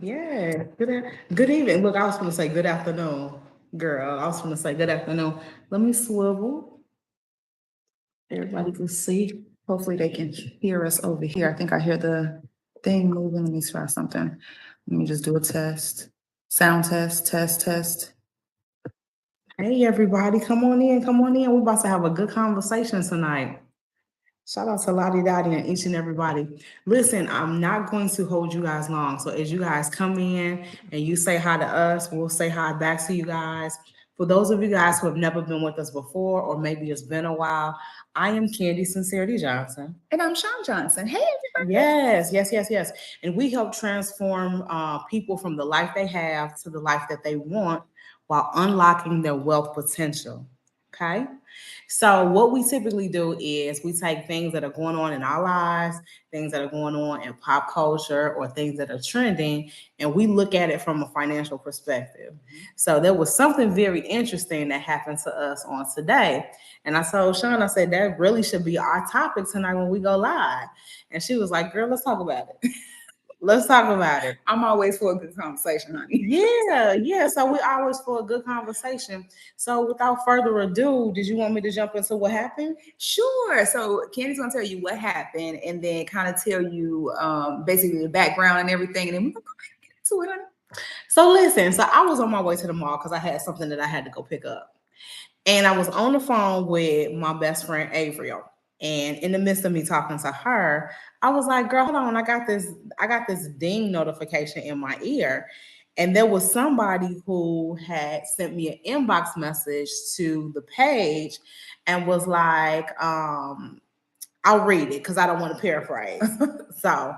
Yeah. Good evening. Look, I was going to say good afternoon, girl. I was going to say good afternoon. Let me swivel. Everybody can see. Hopefully they can hear us over here. I think I hear the thing moving. Let me try something. Let me just do a test. Sound test, test, test. Hey, everybody. Come on in. Come on in. We're about to have a good conversation tonight. Shout out to Lottie Dottie and each and everybody. Listen, I'm not going to hold you guys long. So as you guys come in and you say hi to us, we'll say hi back to you guys. For those of you guys who have never been with us before, or maybe it's been a while, I am Candy Sincerity Johnson. And I'm Sean Johnson. Hey, everybody. Yes, yes, yes, yes. And we help transform people from the life they have to the life that they want while unlocking their wealth potential. Okay. So, what we typically do is we take things that are going on in our lives, things that are going on in pop culture, or things that are trending, and we look at it from a financial perspective. So, there was something very interesting that happened to us on today. And I told Sean, I said, that really should be our topic tonight when we go live. And she was like, girl, let's talk about it. Let's talk about it. I'm always for a good conversation, honey. Yeah, yeah. So we always for a good conversation. So without further ado, did you want me to jump into what happened? Sure. So Candy's gonna tell you what happened and then kind of tell you basically the background and everything, and then we're gonna go ahead and get into it, honey. So listen, so I was on my way to the mall because I had something that I had to go pick up. And I was on the phone with my best friend Avriel. And in the midst of me talking to her, I was like, girl, hold on, I got this ding notification in my ear. And there was somebody who had sent me an inbox message to the page and was like, I'll read it because I don't want to paraphrase. So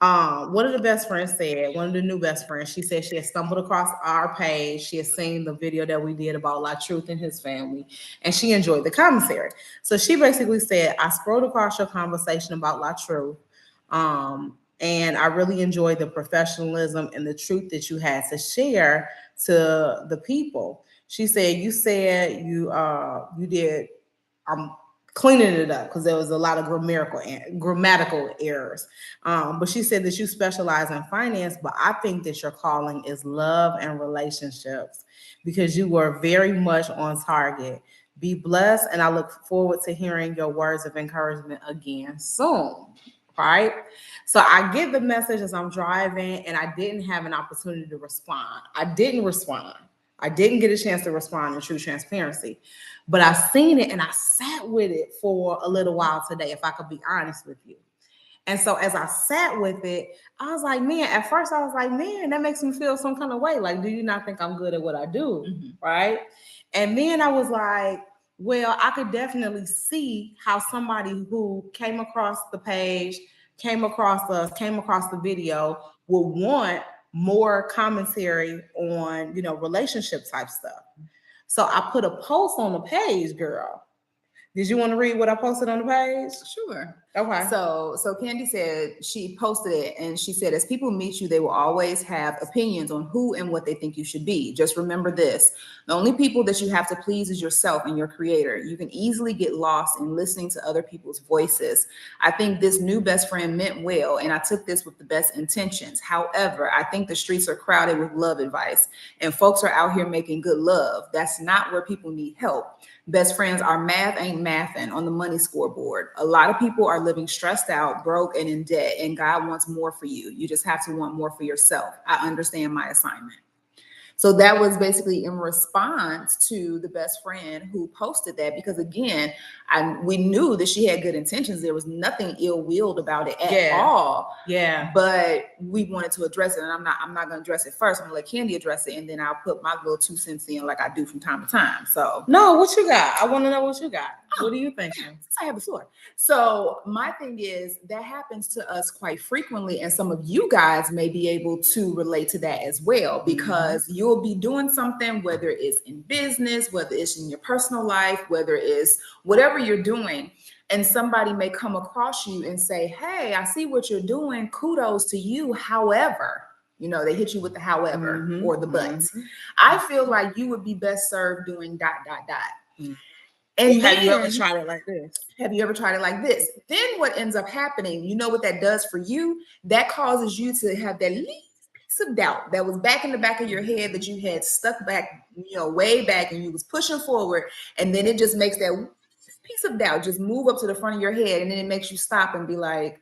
one of the best friends said, one of the new best friends, she said she had stumbled across our page. She had seen the video that we did about La Truth and his family, and she enjoyed the commentary. So she basically said, I scrolled across your conversation about La Truth, and I really enjoyed the professionalism and the truth that you had to share to the people. She said you did. I'm cleaning it up because there was a lot of grammatical errors. But she said that you specialize in finance, but I think that your calling is love and relationships because you were very much on target. Be blessed, and I look forward to hearing your words of encouragement again soon. Right? So I get the message as I'm driving, and I didn't have an opportunity to respond. I didn't respond. I didn't get a chance to respond in true transparency. But I seen it and I sat with it for a little while today, if I could be honest with you. And so as I sat with it, I was like, man, at first I was like, man, that makes me feel some kind of way. Like, do you not think I'm good at what I do? Mm-hmm. Right. And then I was like, well, I could definitely see how somebody who came across the page, came across us, came across the video would want more commentary on, relationship type stuff. So I put a post on the page, girl. Did you want to read what I posted on the page? Sure. Okay. So Candy said she posted it and she said, as people meet you, they will always have opinions on who and what they think you should be. Just remember this. The only people that you have to please is yourself and your creator. You can easily get lost in listening to other people's voices. I think this new best friend meant well, and I took this with the best intentions. However, I think the streets are crowded with love advice, and folks are out here making good love. That's not where people need help. Best friends are math ain't mathing on the money scoreboard. A lot of people are living stressed out, broke, and in debt, and God wants more for you. You just have to want more for yourself. I understand my assignment. So that was basically in response to the best friend who posted that, because again, we knew that she had good intentions. There was nothing ill-willed about it at all. Yeah. But we wanted to address it, and I'm not going to address it first. I'm going to let Candy address it, and then I'll put my little 2 cents in like I do from time to time. So no, what you got? I want to know what you got. What are you thinking? Since I have the floor. So my thing is that happens to us quite frequently, and some of you guys may be able to relate to that as well, because you'll be doing something, whether it's in business, whether it's in your personal life, whether it's whatever you're doing, and somebody may come across you and say, hey, I see what you're doing. Kudos to you. However, they hit you with the however or the but. I feel like you would be best served doing ... And have you ever tried it like this? Have you ever tried it like this? Then what ends up happening, you know what that does for you? That causes you to have that piece of doubt that was back in the back of your head that you had stuck back, way back, and you was pushing forward, and then it just makes that piece of doubt just move up to the front of your head, and then it makes you stop and be like,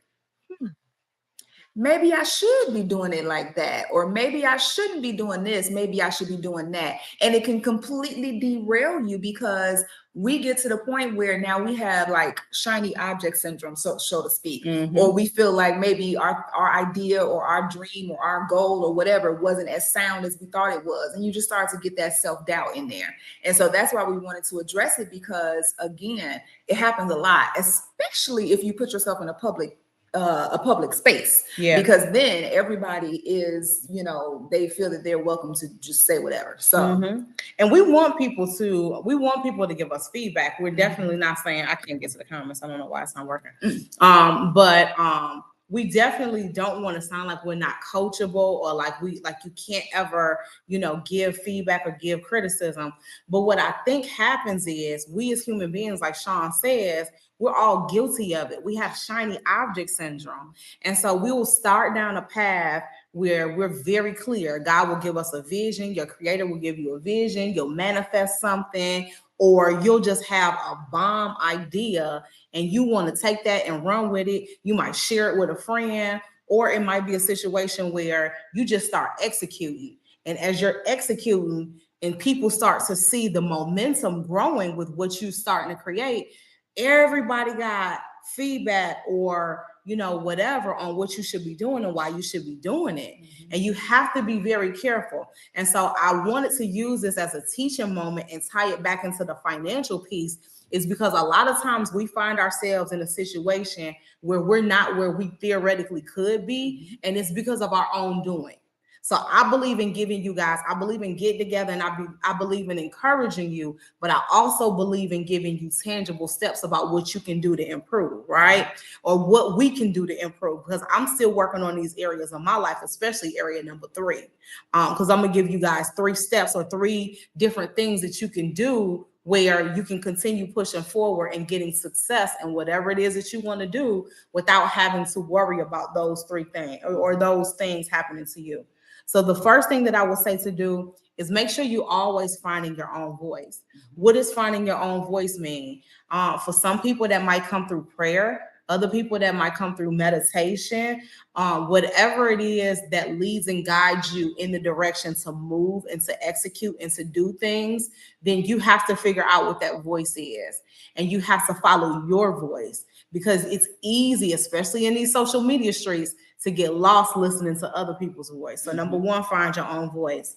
maybe I should be doing it like that, or maybe I shouldn't be doing this, maybe I should be doing that. And it can completely derail you because we get to the point where now we have like shiny object syndrome, so to speak, or we feel like maybe our idea or our dream or our goal or whatever wasn't as sound as we thought it was. And you just start to get that self-doubt in there. And so that's why we wanted to address it, because again, it happens a lot, especially if you put yourself in a public space, because then everybody is, they feel that they're welcome to just say whatever. So and we want people to give us feedback. We're definitely not saying, I can't get to the comments, I don't know why it's not working. But we definitely don't want to sound like we're not coachable, or like you can't ever, give feedback or give criticism. But what I think happens is, we as human beings, like Sean says, we're all guilty of it. We have shiny object syndrome. And so we will start down a path where we're very clear. God will give us a vision. Your creator will give you a vision. You'll manifest something, or you'll just have a bomb idea and you want to take that and run with it. You might share it with a friend, or it might be a situation where you just start executing. And as you're executing and people start to see the momentum growing with what you're starting to create, everybody got feedback or whatever on what you should be doing and why you should be doing it. And you have to be very careful. And so I wanted to use this as a teaching moment and tie it back into the financial piece, is because a lot of times we find ourselves in a situation where we're not where we theoretically could be, and it's because of our own doing. So I believe in giving you guys, I believe in getting together, and I believe in encouraging you, but I also believe in giving you tangible steps about what you can do to improve, right? Or what we can do to improve, because I'm still working on these areas of my life, especially area number 3. Because I'm gonna give you guys 3 steps or 3 different things that you can do where you can continue pushing forward and getting success in whatever it is that you want to do without having to worry about those 3 things or those things happening to you. So the first thing that I would say to do is make sure you always finding your own voice. What does finding your own voice mean? For some people that might come through prayer, other people that might come through meditation, whatever it is that leads and guides you in the direction to move and to execute and to do things, then you have to figure out what that voice is. And you have to follow your voice, because it's easy, especially in these social media streets, to get lost listening to other people's voice. So number 1, find your own voice.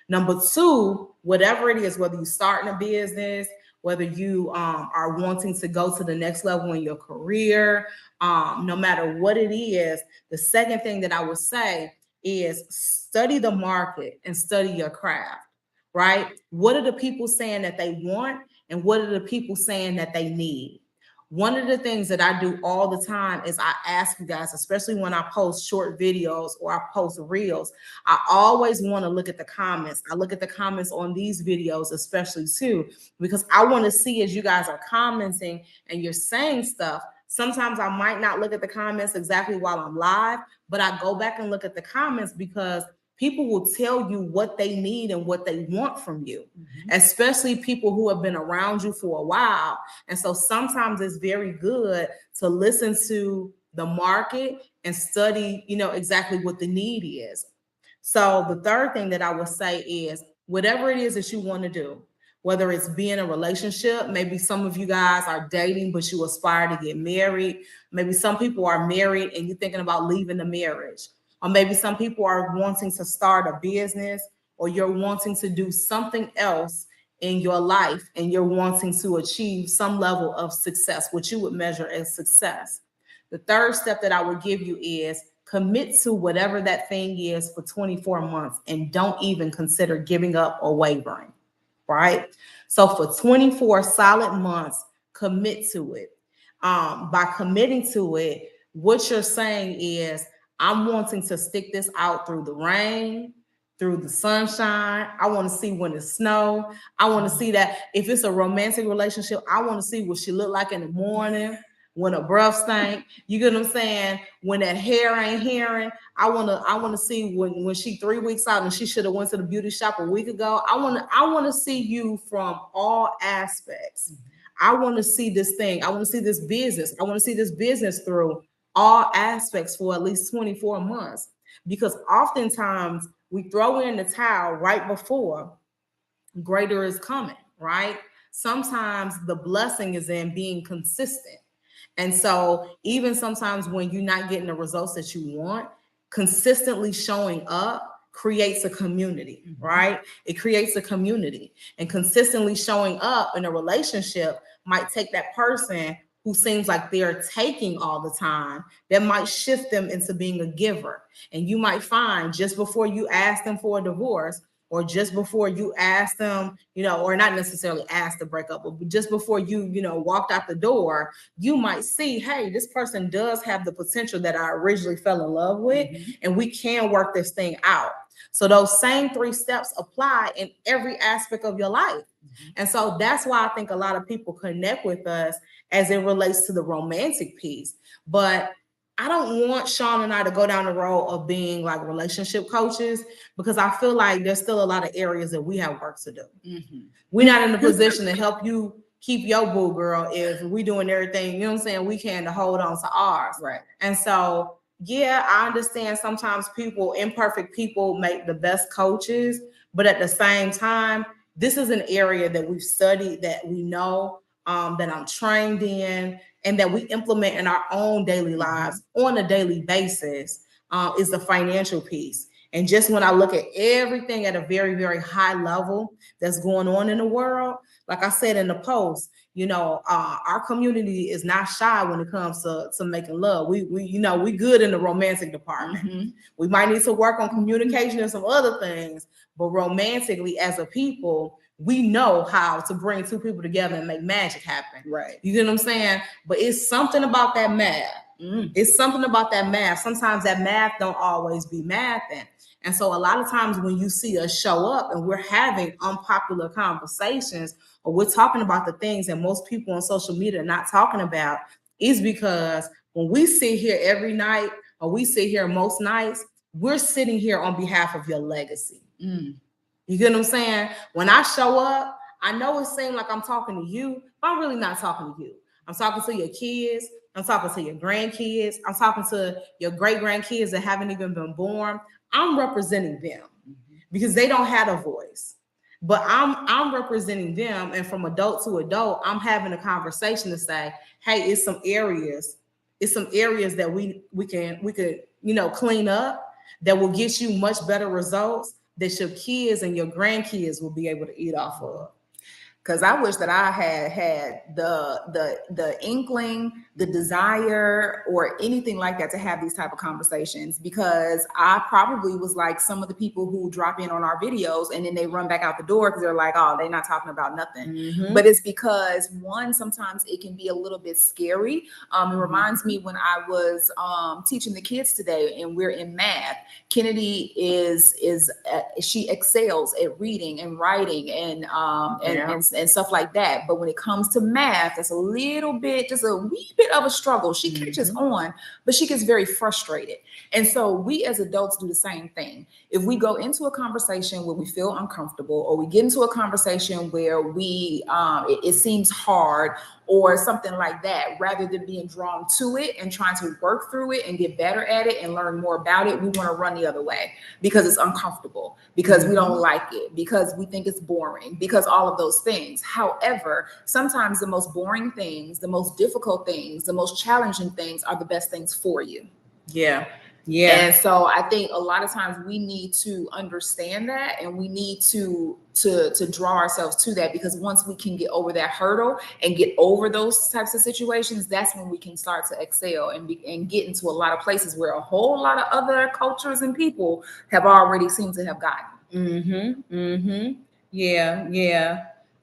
Number 2, whatever it is, whether you starting a business, whether you are wanting to go to the next level in your career, no matter what it is, the second thing that I would say is study the market and study your craft, right? What are the people saying that they want, and what are the people saying that they need? One of the things that I do all the time is I ask you guys, especially when I post short videos or I post reels, I always want to look at the comments. I look at the comments on these videos, especially too, because I want to see, as you guys are commenting and you're saying stuff. Sometimes I might not look at the comments exactly while I'm live, but I go back and look at the comments, because people will tell you what they need and what they want from you, especially people who have been around you for a while. And so sometimes it's very good to listen to the market and study, exactly what the need is. So the third thing that I would say is, whatever it is that you want to do, whether it's be in a relationship, maybe some of you guys are dating, but you aspire to get married. Maybe some people are married and you're thinking about leaving the marriage. Or maybe some people are wanting to start a business, or you're wanting to do something else in your life and you're wanting to achieve some level of success, what you would measure as success. The third step that I would give you is commit to whatever that thing is for 24 months and don't even consider giving up or wavering, right? So for 24 solid months, commit to it. By committing to it, what you're saying is, I'm wanting to stick this out through the rain, through the sunshine. I want to see when it snow. I want to see that if it's a romantic relationship, I want to see what she look like in the morning, when a breath stank. You get what I'm saying? When that hair ain't hearing. I wanna see when she 3 weeks out and she should have went to the beauty shop a week ago. I wanna see you from all aspects. I want to see this thing. I want to see this business. I want to see this business through all aspects for at least 24 months. Because oftentimes we throw in the towel right before greater is coming, right? Sometimes the blessing is in being consistent. And so, even sometimes when you're not getting the results that you want, consistently showing up creates a community, right? It creates a community. And consistently showing up in a relationship might take that person who seems like they're taking all the time, that might shift them into being a giver. And you might find just before you ask them for a divorce, or just before you ask them, or not necessarily ask to break up, but just before you, walked out the door, you might see, hey, this person does have the potential that I originally fell in love with, and we can work this thing out. So those same 3 steps apply in every aspect of your life. And so that's why I think a lot of people connect with us as it relates to the romantic piece. But I don't want Sean and I to go down the road of being like relationship coaches, because I feel like there's still a lot of areas that we have work to do. We're not in a position to help you keep your boo, girl, if we doing everything, we can to hold on to ours. Right. And so, yeah, I understand sometimes imperfect people make the best coaches, but at the same time, this is an area that we've studied, that we know, that I'm trained in, and that we implement in our own daily lives on a daily basis, is the financial piece. And just when I look at everything at a very, very high level that's going on in the world, like I said in the post, our community is not shy when it comes to making love. We good in the romantic department. We might need to work on communication and some other things, but romantically as a people, we know how to bring 2 people together and make magic happen. Right. You get what I'm saying? But it's something about that math. It's something about that math. Sometimes that math don't always be mathing. And so a lot of times when you see us show up and we're having unpopular conversations, or we're talking about the things that most people on social media are not talking about, is because when we sit here every night, or we sit here most nights, we're sitting here on behalf of your legacy. You get what I'm saying? When I show up, I know it seems like I'm talking to you, but I'm really not talking to you. I'm talking to your kids. I'm talking to your grandkids. I'm talking to your great grandkids that haven't even been born. I'm representing them because they don't have a voice, but I'm representing them. And from adult to adult, I'm having a conversation to say, hey, it's some areas that we could clean up, that will get you much better results, that your kids and your grandkids will be able to eat off of. Because I wish that I had the inkling, the desire, or anything like that to have these type of conversations, because I probably was like some of the people who drop in on our videos and then they run back out the door because they're like, oh, they're not talking about nothing. But it's because, one, sometimes it can be a little bit scary. It reminds me when I was teaching the kids today, and we're in math. Kennedy she excels at reading and writing and stuff like that. But when it comes to math, that's a wee bit of a struggle. She catches on, but she gets very frustrated. And so we as adults do the same thing. If we go into a conversation where we feel uncomfortable, or we get into a conversation where it seems hard or something like that, rather than being drawn to it and trying to work through it and get better at it and learn more about it, we want to run the other way because it's uncomfortable, because we don't like it, because we think it's boring, because all of those things. However, sometimes the most boring things, the most difficult things, the most challenging things are the best things for you. Yeah. And so I think a lot of times we need to understand that, and we need to draw ourselves to that, because once we can get over that hurdle and get over those types of situations, that's when we can start to excel and get into a lot of places where a whole lot of other cultures and people have already seemed to have gotten.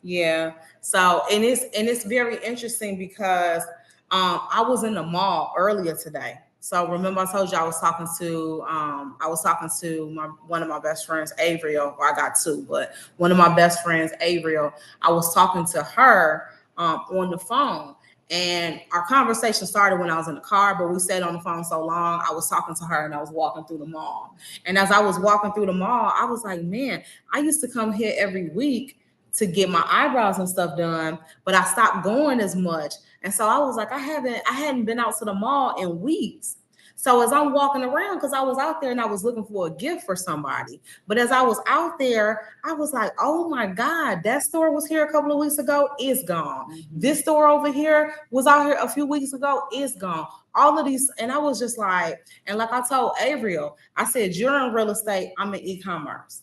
Yeah. So, and it's very interesting because I was in the mall earlier today. So remember I told you I was talking to one of my best friends, Avriel. Well, I got 2, but one of my best friends, Avriel, I was talking to her on the phone. And our conversation started when I was in the car, but we stayed on the phone so long. I was talking to her and I was walking through the mall. And as I was walking through the mall, I was like, man, I used to come here every week to get my eyebrows and stuff done, but I stopped going as much. And so I was like, I hadn't been out to the mall in weeks. So as I'm walking around, because I was out there and I was looking for a gift for somebody. But as I was out there, I was like, oh my God, that store was here a couple of weeks ago, it's gone. This store over here was out here a few weeks ago, it's gone. All of these, and I was just like, and like I told Avriel, I said, you're in real estate, I'm in e-commerce.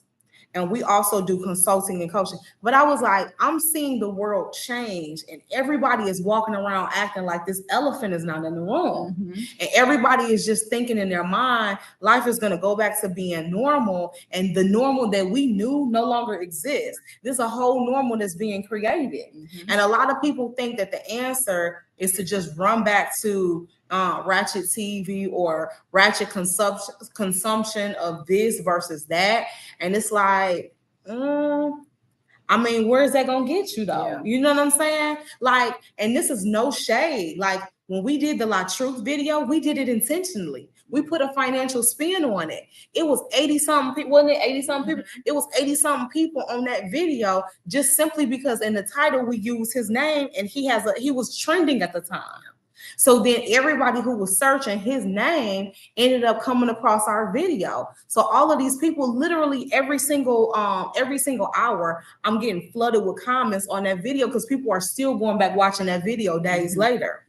And we also do consulting and coaching. But I was like, I'm seeing the world change, and everybody is walking around acting like this elephant is not in the room. And everybody is just thinking in their mind, life is going to go back to being normal, and the normal that we knew no longer exists. There's a whole normal that's being created. And a lot of people think that the answer is to just run back to ratchet TV or ratchet consumption of this versus that. And it's like, I mean, where is that gonna get you though? Yeah. You know what I'm saying? Like, and this is no shade. Like when we did the La Truth video, we did it intentionally. We put a financial spin on it. It was 80 something people, wasn't it? 80 something people. It was 80 something people on that video, just simply because in the title we used his name, and he was trending at the time. So then everybody who was searching his name ended up coming across our video. So all of these people, literally every single hour, I'm getting flooded with comments on that video because people are still going back watching that video days later.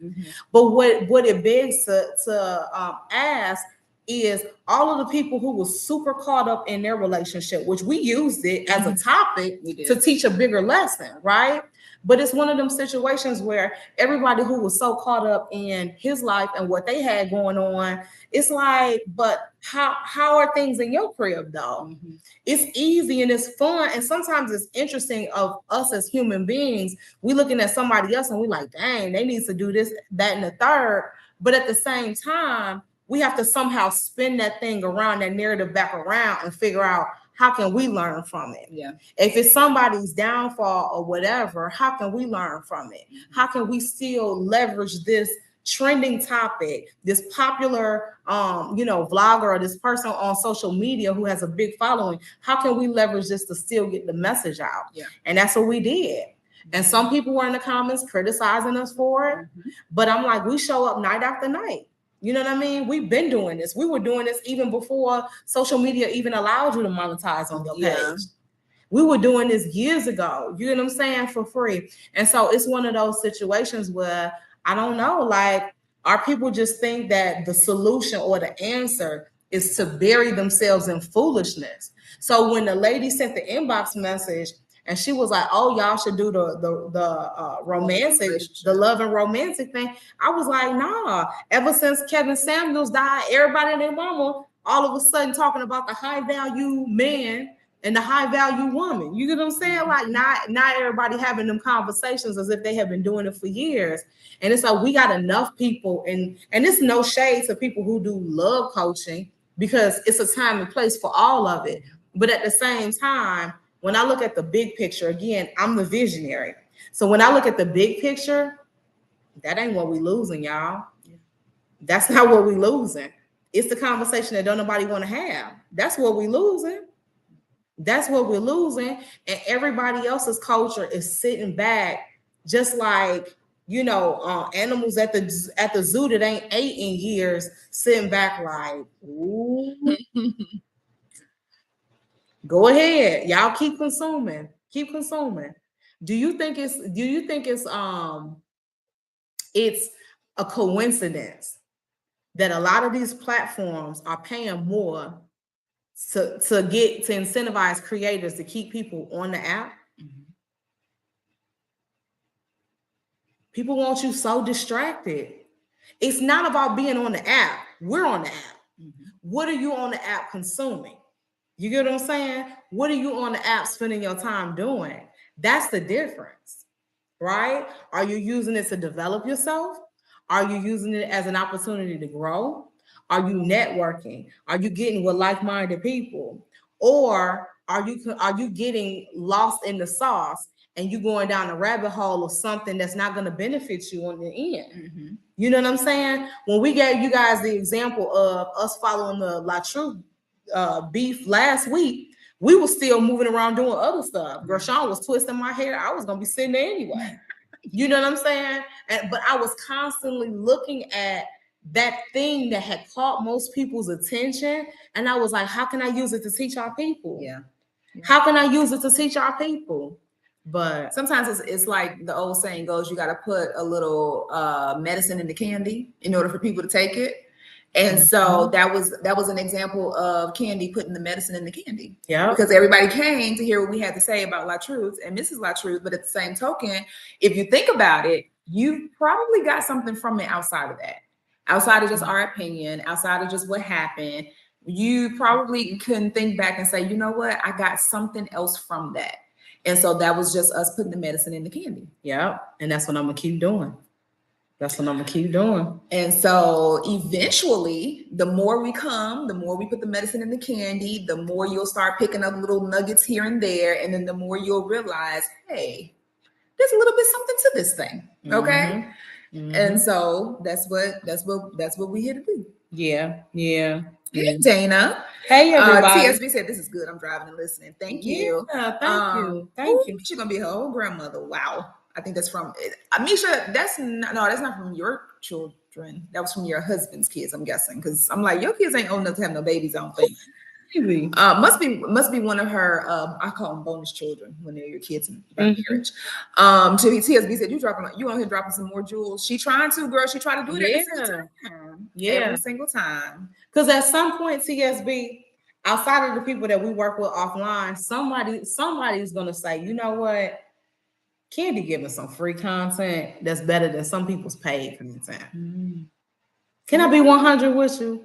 But what it begs to ask is all of the people who were super caught up in their relationship, which we used it as a topic to teach a bigger lesson, right? But it's one of them situations where everybody who was so caught up in his life and what they had going on, it's like, but how are things in your crib though? It's easy and it's fun. And sometimes it's interesting of us as human beings. We looking at somebody else and we like, dang, they need to do this, that, and the third. But at the same time, we have to somehow spin that thing around, that narrative back around, and figure out, how can we learn from it? Yeah. If it's somebody's downfall or whatever, how can we learn from it? How can we still leverage this trending topic, this popular vlogger or this person on social media who has a big following? How can we leverage this to still get the message out? Yeah. And that's what we did. And some people were in the comments criticizing us for it. But I'm like, we show up night after night. You know what I mean? We've been doing this. We were doing this even before social media even allowed you to monetize on your page. We were doing this years ago, you know what I'm saying, for free. And so it's one of those situations where, I don't know, like, our people just think that the solution or the answer is to bury themselves in foolishness. So when the lady sent the inbox message, and she was like, oh, y'all should do the romantic, the love and romantic thing. I was like, nah. Ever since Kevin Samuels died, everybody and their mama all of a sudden talking about the high value man and the high value woman. You get what I'm saying? Like, not everybody having them conversations as if they have been doing it for years. And it's like, we got enough people, and it's no shade to people who do love coaching, because it's a time and place for all of it. But at the same time, when I look at the big picture, again, I'm the visionary. So when I look at the big picture, that ain't what we losing, y'all. That's not what we losing. It's the conversation that don't nobody want to have. That's what we losing. That's what we're losing. And everybody else's culture is sitting back, just like, animals at the zoo that ain't ate in years, sitting back like, ooh. Go ahead, y'all keep consuming. Do you think it's a coincidence that a lot of these platforms are paying more to incentivize creators to keep people on the app? People want you so distracted. It's not about being on the app. We're on the app. What are you on the app consuming? You get what I'm saying? What are you on the app spending your time doing? That's the difference, right? Are you using it to develop yourself? Are you using it as an opportunity to grow? Are you networking? Are you getting with like-minded people? Or are you getting lost in the sauce and you going down a rabbit hole of something that's not going to benefit you on the end. Mm-hmm. You know what I'm saying? When we gave you guys the example of us following the La True beef last week, we were still moving around doing other stuff. Gershon was twisting my hair. I was gonna be sitting there anyway. You know what I'm saying? But I was constantly looking at that thing that had caught most people's attention, and I was like, how can I use it to teach our people? Yeah. How can I use it to teach our people? But sometimes it's like the old saying goes, you got to put a little medicine in the candy in order for people to take it. And so that was an example of Candy putting the medicine in the candy. Yeah. Because everybody came to hear what we had to say about La Truth and Mrs. La Truth. But at the same token, if you think about it, you probably got something from it outside of that. Outside of just our opinion, outside of just what happened, you probably couldn't think back and say, you know what, I got something else from that. And so that was just us putting the medicine in the candy. Yeah. And that's what I'm going to keep doing. That's what I'm going to keep doing. And so eventually, the more we come, the more we put the medicine in the candy, the more you'll start picking up little nuggets here and there. And then the more you'll realize, hey, there's a little bit something to this thing. Okay. Mm-hmm. And so that's what we here to do. Yeah. Hey, Dana. Hey, everybody. TSB said, this is good. I'm driving and listening. Thank you. Thank you. Thank you. She's going to be her old grandmother. Wow. I think that's from Amisha. That's not from your children. That was from your husband's kids, I'm guessing. Because I'm like, your kids ain't old enough to have no babies, I don't think. Maybe. Must be one of her. I call them bonus children when they're your kids in marriage. TSB said you on here dropping some more jewels. She trying to, girl. She trying to do it every single time. Yeah, every single time. Because at some point, TSB, outside of the people that we work with offline, somebody's gonna say, you know what? Candy giving some free content that's better than some people's paid content. Mm. Can I be 100 with you?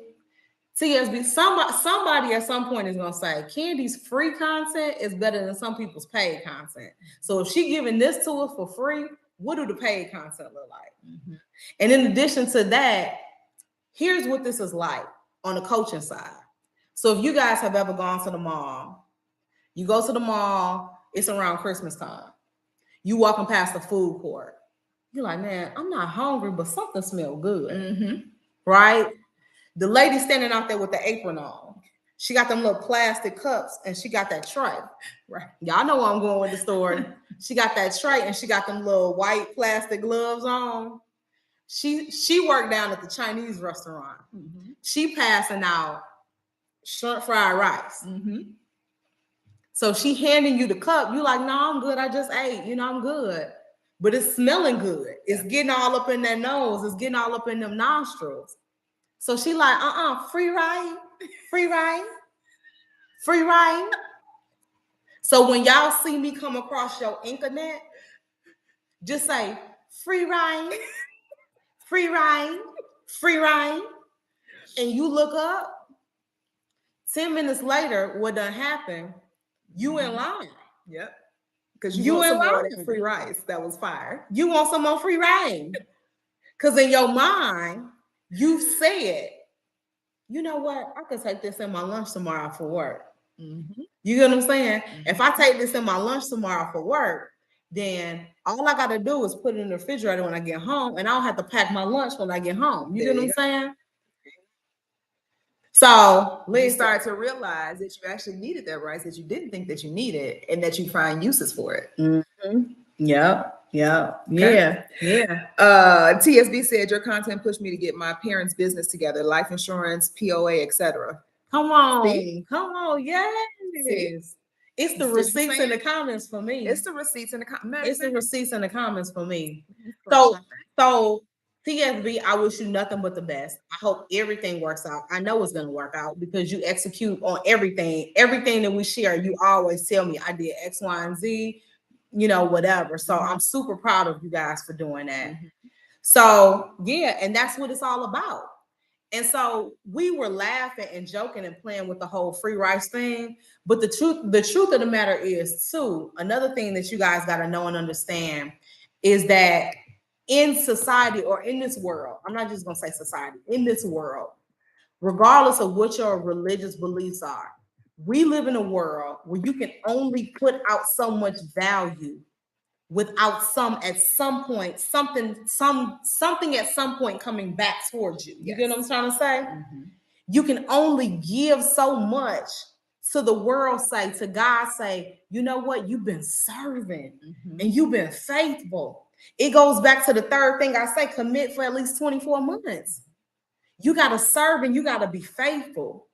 TSB, somebody at some point is gonna say Candy's free content is better than some people's paid content. So if she giving this to us for free, what do the paid content look like? Mm-hmm. And in addition to that, here's what this is like on the coaching side. So if you guys have ever gone to the mall, you go to the mall, it's around Christmas time. You walking past the food court. You're like, man, I'm not hungry, but something smells good. Mm-hmm. Right? The lady standing out there with the apron on. She got them little plastic cups and she got that tray. Right. Y'all know where I'm going with the story. She got that tray and she got them little white plastic gloves on. She worked down at the Chinese restaurant. Mm-hmm. She passing out shrimp fried rice. Mm-hmm. So she handing you the cup. You like, no, I'm good. I just ate. I'm good. But it's smelling good. It's getting all up in that nose. It's getting all up in them nostrils. So she like, free ride. So when y'all see me come across your internet, just say, free ride. And you look up, 10 minutes later, what done happened? You in line. Yep. Because you want some more of that free rice. That was fire. You want some more free rice. Because in your mind, you said, you know what? I could take this in my lunch tomorrow for work. Mm-hmm. You get what I'm saying? Mm-hmm. If I take this in my lunch tomorrow for work, then all I got to do is put it in the refrigerator when I get home, and I don't have to pack my lunch when I get home. You get what I'm saying? So you start to realize that you actually needed that rice that you didn't think that you needed, and that you find uses for it. Mm-hmm. Yeah. Okay. Yeah. TSB said your content pushed me to get my parents' business together, life insurance, POA, etc. Come on, yes. See? It's the receipts in the comments for me. It's the receipts in the comments. It's the receipts in the comments for me. So TSB, I wish you nothing but the best. I hope everything works out. I know it's going to work out because you execute on everything. Everything that we share, you always tell me I did X, Y, and Z, whatever. So I'm super proud of you guys for doing that. Mm-hmm. So yeah, and that's what it's all about. And so we were laughing and joking and playing with the whole free rice thing. But the truth of the matter is, too, another thing that you guys got to know and understand is that in society or in this world, I'm not just going to say society, in this world, regardless of what your religious beliefs are, we live in a world where you can only put out so much value without at some point, something at some point coming back towards you. You get what I'm trying to say? Mm-hmm. You can only give so much to the world, say, to God, say, you know what, you've been serving and you've been faithful. It goes back to the third thing I say, commit for at least 24 months. You got to serve and you got to be faithful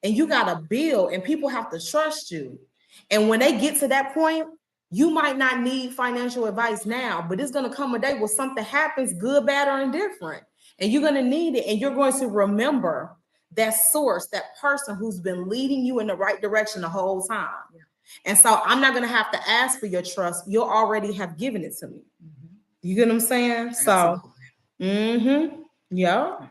and you got to build, and people have to trust you. And when they get to that point, you might not need financial advice now, but it's going to come a day where something happens, good, bad, or indifferent, and you're going to need it. And you're going to remember that source, that person who's been leading you in the right direction the whole time. Yeah. And so I'm not going to have to ask for your trust. You'll already have given it to me. Mm-hmm. You get what I'm saying? Absolutely. So, yeah.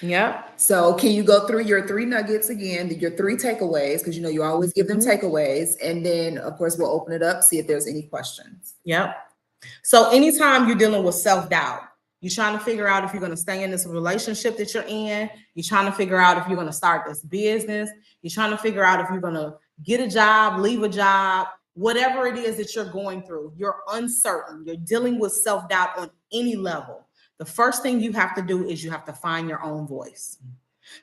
Yeah. So can you go through your 3 nuggets again, your 3 takeaways? Because you always give them takeaways. And then of course we'll open it up, see if there's any questions. Yep. So anytime you're dealing with self-doubt, you're trying to figure out if you're going to stay in this relationship that you're in. You're trying to figure out if you're going to start this business. You're trying to figure out if you're going to get a job, leave a job, whatever it is that you're going through. You're uncertain. You're dealing with self-doubt on any level. The first thing you have to do is you have to find your own voice.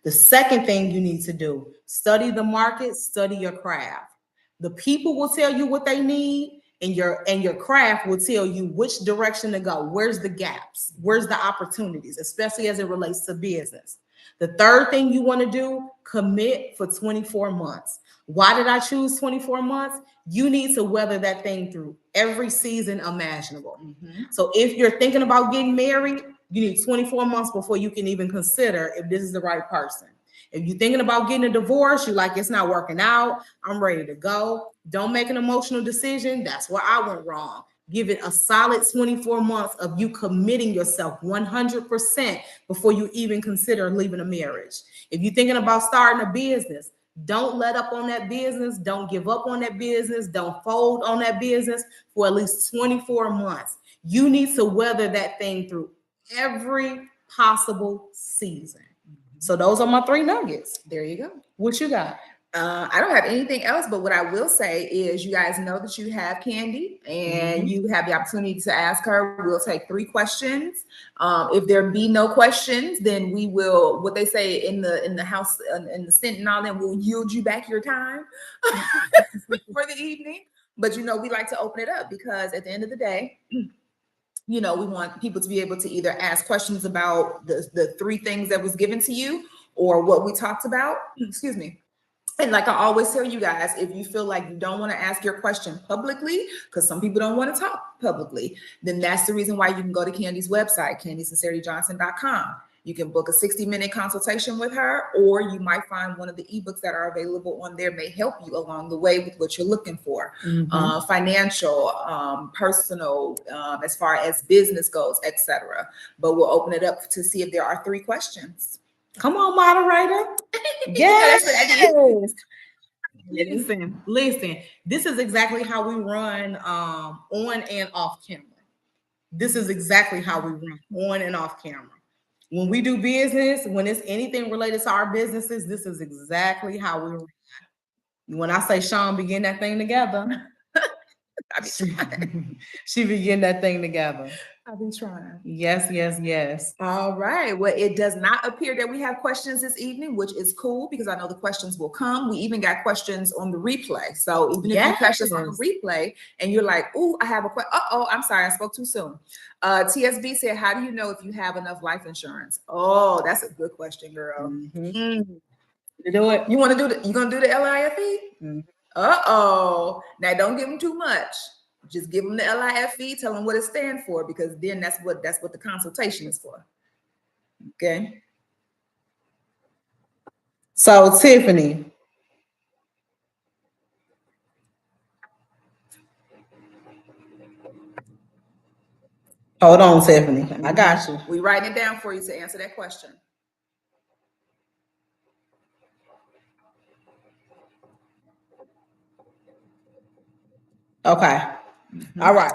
The second thing you need to do, study the market, study your craft. The people will tell you what they need, and your craft will tell you which direction to go. Where's the gaps? Where's the opportunities, especially as it relates to business? The third thing you want to do, commit for 24 months. Why did I choose 24 months? You need to weather that thing through every season imaginable. Mm-hmm. So if you're thinking about getting married, you need 24 months before you can even consider if this is the right person. If you're thinking about getting a divorce, you're like, it's not working out, I'm ready to go. Don't make an emotional decision. That's where I went wrong. Give it a solid 24 months of you committing yourself 100% before you even consider leaving a marriage. If you're thinking about starting a business, don't let up on that business. Don't give up on that business. Don't fold on that business for at least 24 months. You need to weather that thing through every possible season. So those are my 3 nuggets. There you go. What you got? I don't have anything else, but what I will say is you guys know that you have Candy and you have the opportunity to ask her. We'll take 3 questions. If there be no questions, then we will, what they say in the house, in the Senate and all that, we'll yield you back your time for the evening. But we like to open it up because at the end of the day, we want people to be able to either ask questions about the 3 things that was given to you or what we talked about. Excuse me. And like I always tell you guys, if you feel like you don't want to ask your question publicly, because some people don't want to talk publicly, then that's the reason why you can go to Candy's website, CandySincerityJohnson.com. You can book a 60-minute consultation with her, or you might find one of the ebooks that are available on there may help you along the way with what you're looking for. Financial, personal, as far as business goes, etc. But we'll open it up to see if there are 3 questions. Come on, moderator. Yes. Listen, this is exactly how we run on and off camera. This is exactly how we run on and off camera. When we do business, when it's anything related to our businesses, this is exactly how we run. When I say Sean begin that thing together, she begin that thing together. I've been trying. Yes. All right. Well, it does not appear that we have questions this evening, which is cool because I know the questions will come. We even got questions on the replay. So even if you catch us on the replay and you're like, "Ooh, I have a question." I'm sorry, I spoke too soon. TSB said, "How do you know if you have enough life insurance?" Oh, that's a good question, girl. You do it. You want to do you gonna do the LIFE? Now don't give them too much. Just give them the LIFE, tell them what it stands for, because then that's what the consultation is for. Okay. So Tiffany. Hold on, Tiffany. I got you. We writing it down for you to answer that question. Okay. All right.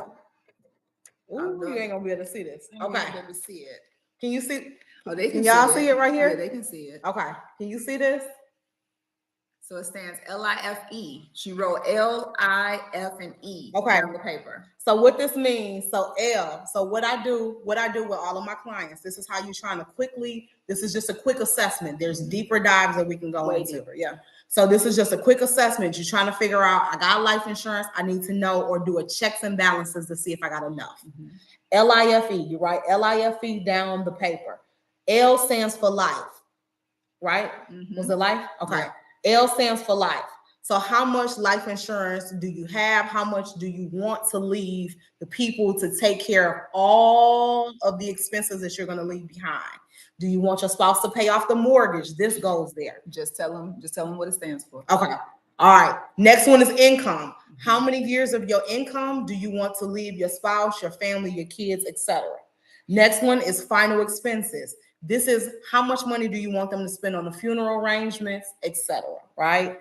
Ooh, you ain't gonna be able to see this. Okay. Able to see it. Can you see? Oh, they can y'all see it right here? Yeah, they can see it. Okay. Can you see this? So it stands LIFE. She wrote LIFE Okay. down the paper. So what this means, so L, so what I do with all of my clients, this is how you're trying to quickly, this is just a quick assessment. There's deeper dives that we can go Way into. deeper, yeah. So this is just a quick assessment. You're trying to figure out, I got life insurance, I need to know or do a checks and balances to see if I got enough. LIFE, you write LIFE down the paper. L stands for life, right? Was it life? Okay. Yeah. L stands for life. So how much life insurance do you have? How much do you want to leave the people to take care of all of the expenses that you're going to leave behind? Do you want your spouse to pay off the mortgage? This goes there. Just tell them what it stands for. Okay. All right. Next one is income. How many years of your income do you want to leave your spouse, your family, your kids, etc.? Next one is final expenses. This is how much money do you want them to spend on the funeral arrangements, etc. Right?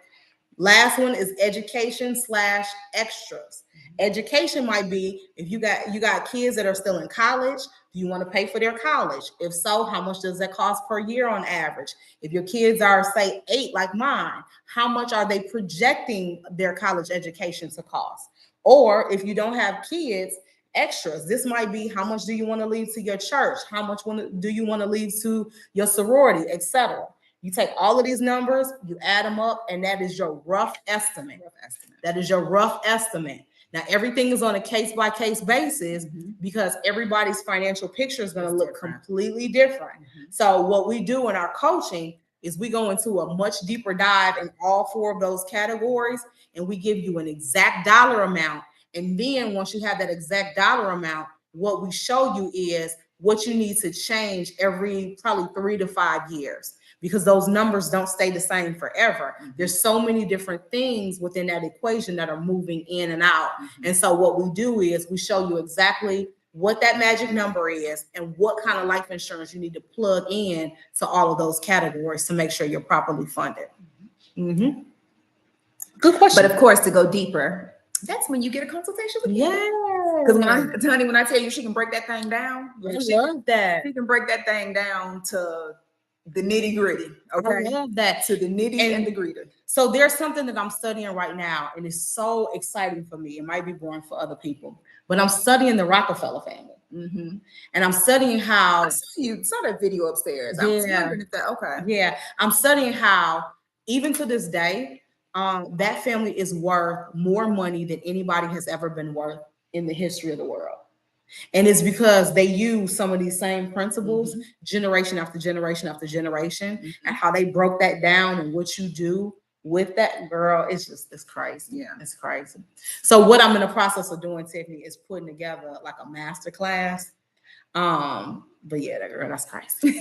Last one is education / extras. Education might be if you got kids that are still in college, do you want to pay for their college? If so, how much does that cost per year on average? If your kids are, say, 8 like mine, how much are they projecting their college education to cost? Or if you don't have kids, extras. This might be how much do you want to leave to your church? How much do you want to leave to your sorority, etc. You take all of these numbers, you add them up, and that is your rough estimate. That is your rough estimate. Now, everything is on a case-by-case basis because everybody's financial picture is going to look completely different. So what we do in our coaching is we go into a much deeper dive in all 4 of those categories, and we give you an exact dollar amount. And then once you have that exact dollar amount, what we show you is what you need to change every probably 3 to 5 years. Because those numbers don't stay the same forever. There's so many different things within that equation that are moving in and out. And so what we do is we show you exactly what that magic number is and what kind of life insurance you need to plug in to all of those categories to make sure you're properly funded. Good question. But of course, to go deeper, that's when you get a consultation with me. Yeah. Because when I tell you she can break that thing down, I love that. She can break that thing down to the nitty gritty. Okay. I love that. To the nitty and the gritty. So there's something that I'm studying right now, and it's so exciting for me. It might be boring for other people, but I'm studying the Rockefeller family. And I'm studying how you saw that video upstairs. Yeah. I was wondering if that Yeah. I'm studying how even to this day, that family is worth more money than anybody has ever been worth in the history of the world. And it's because they use some of these same principles generation after generation after generation, and how they broke that down and what you do with that, girl, it's crazy. Yeah, it's crazy. So what I'm in the process of doing, Tiffany, is putting together like a master class. But yeah, that's crazy.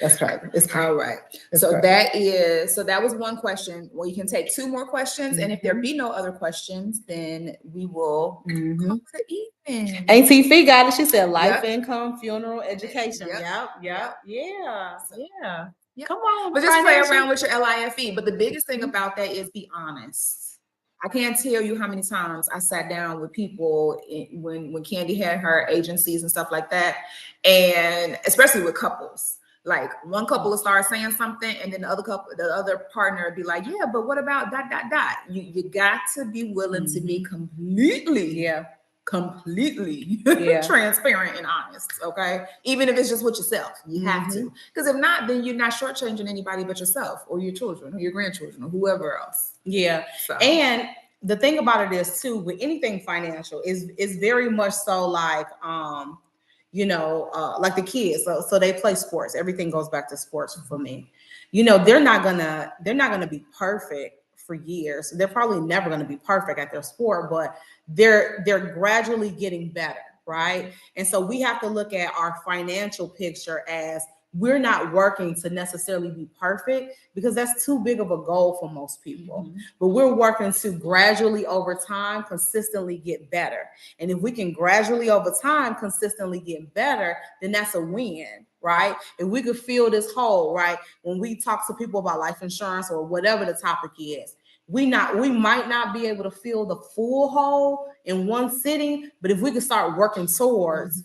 That's crazy. It's crazy. All right. So that was one question. Well, you can take 2 more questions, and if there be no other questions, then we will call it even. Auntie Fee got it. She said life, income, funeral, education. Yep. Yeah. Come on. But just play around with your LIFE. But the biggest thing about that is be honest. I can't tell you how many times I sat down with people when Candy had her agencies and stuff like that, and especially with couples. Like one couple will start saying something, and then the other partner would be like, "Yeah, but what about ... You got to be willing to be completely transparent and honest. Okay, even if it's just with yourself, you have to. Because if not, then you're not shortchanging anybody but yourself, or your children, or your grandchildren, or whoever else. Yeah. So. And the thing about it is too, with anything financial is very much so like like the kids. So they play sports. Everything goes back to sports for me. They're not gonna be perfect for years. They're probably never gonna be perfect at their sport, but they're gradually getting better, right? And so we have to look at our financial picture as we're not working to necessarily be perfect, because that's too big of a goal for most people. But we're working to gradually over time consistently get better. And if we can gradually over time consistently get better, then that's a win, right? If we could fill this hole, right? When we talk to people about life insurance or whatever the topic is, we might not be able to fill the full hole in one sitting, but if we could start working towards,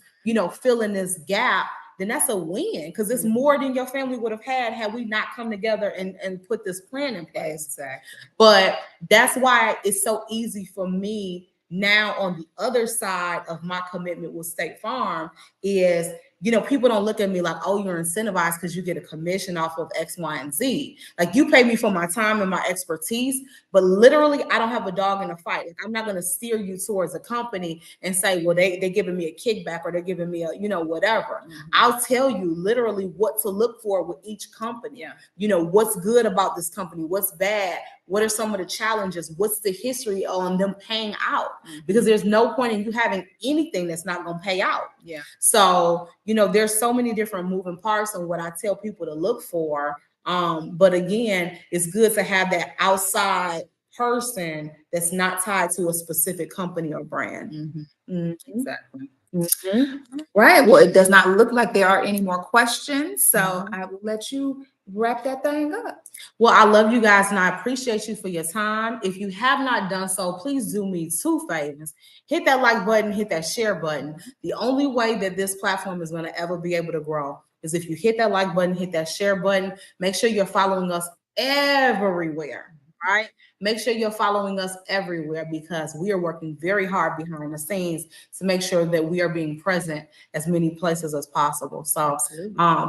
filling this gap then that's a win, because it's more than your family would have had we not come together and put this plan in place. Exactly. But that's why it's so easy for me now on the other side of my commitment with State Farm is, people don't look at me like, oh, you're incentivized because you get a commission off of X, Y, and Z. Like, you pay me for my time and my expertise, but literally I don't have a dog in the fight. Like, I'm not going to steer you towards a company and say, well, they're giving me a kickback or they're giving me a, whatever. I'll tell you literally what to look for with each company. Yeah. What's good about this company, what's bad, what are some of the challenges, what's the history on them paying out, because there's no point in you having anything that's not going to pay out. Yeah. So, there's so many different moving parts on what I tell people to look for. But again, it's good to have that outside person that's not tied to a specific company or brand. Exactly. Right. Well, it does not look like there are any more questions, so I will let you wrap that thing up. Well, I love you guys and I appreciate you for your time. If you have not done so, please do me 2 favors. Hit that like button, hit that share button. The only way that this platform is going to ever be able to grow is if you hit that like button, hit that share button. Make sure you're following us everywhere, right? Make sure you're following us everywhere, because we are working very hard behind the scenes to make sure that we are being present as many places as possible. So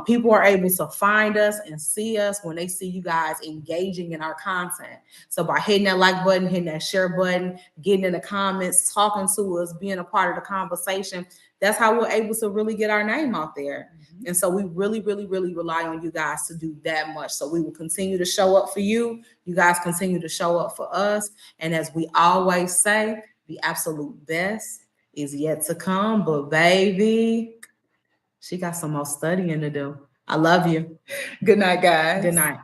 people are able to find us and see us when they see you guys engaging in our content. So by hitting that like button, hitting that share button, getting in the comments, talking to us, being a part of the conversation, that's how we're able to really get our name out there. And so we really, really, really rely on you guys to do that much. So we will continue to show up for you. You guys continue to show up for us. And as we always say, the absolute best is yet to come. But baby, she got some more studying to do. I love you. Good night, guys. Good night.